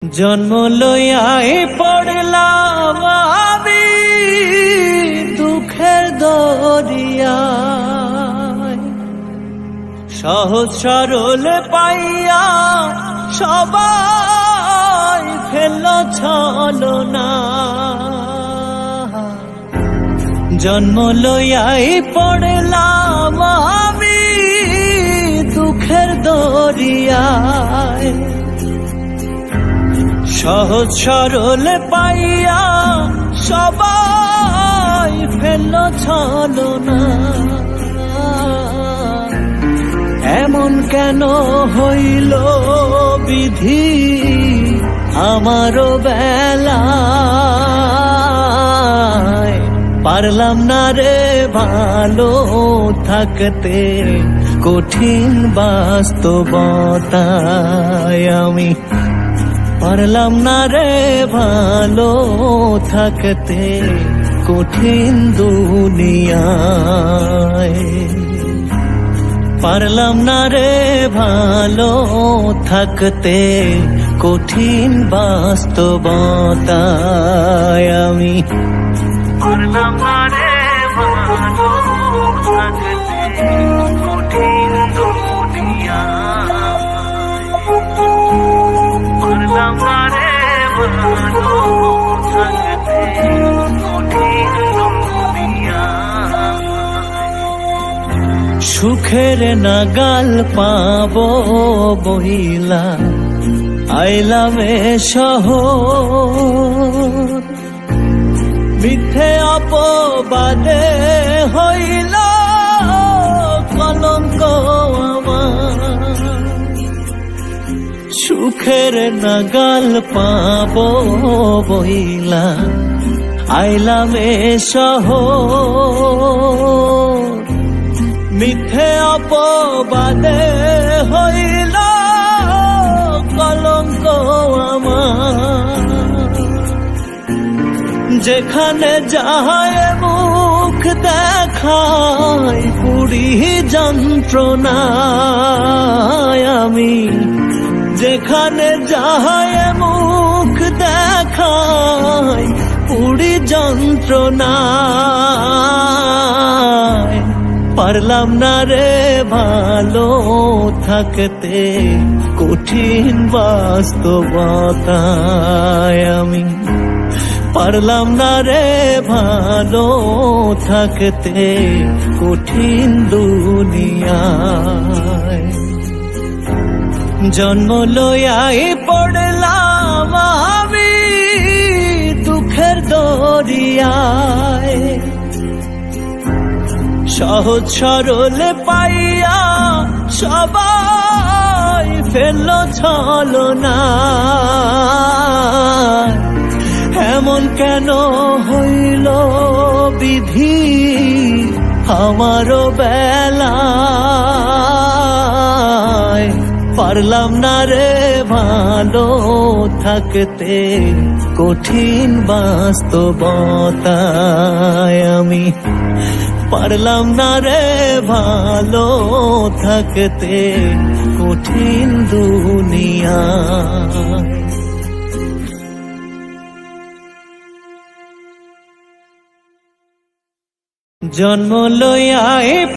জন্ম লইয়াই পড়লাম আমি দুঃখের দরিয়ায়, সহজ সরল পাইয়া সবাই ফেলল ছলনা। জন্ম লইয়াই পড়লাম আমি দুঃখের দরিয়ায়, সহজ সরল পাইয়া সবাই ফেলল ছলনা। এমন কেন হইল বিধি আমারও বেলায়, পারলাম না রে ভালো থাকতে কঠিন বাস্তবতায়। আমি পারলাম না রে ভালো থাকতে কঠিন দুনিয়ায়, পারলাম না রে ভালো থাকতে কঠিন বাস্তবতায়। আমি পারলাম না রে ভালো থাকতে কঠিন দুনিয়ায়, পারলাম না রে ভালো থাকতে কঠিন দুনিয়ায়। সুখের নাগাল পাবো বহিলা আইলাম এ শহর, মিথ্যে অপবাদে হইল কলঙ্ক আমার। সুখের নাগাল পাবো বহিলা আইলাম এ শহর, মিথ্যে অপবাদে হইল কলঙ্ক আমার। যেখানে যায় মুখ দেখায় পুরি যন্ত্রণায়, আমি যেখানে যায় মুখ দেখায় পুরি যন্ত্রণায়। পারলাম না রে ভালো থাকতে কঠিন বাস্তবতায়। আমি পারলাম না রে ভালো থাকতে কঠিন দুনিয়ায়। জন্ম লইয়াই পড়লাম আমি দুঃখের দরিয়ায়, সহজ সরল পাইয়া সবাই ফেলল ছলনা। এমন কেন হইল বিধি আমারও বেলায়, পারলাম না রে ভালো থাকতে কঠিন বাস্তবতায়। আমি পারলাম না রে ভালো থাকতে কঠিন দুনিয়ায়। জন্ম লইয়াই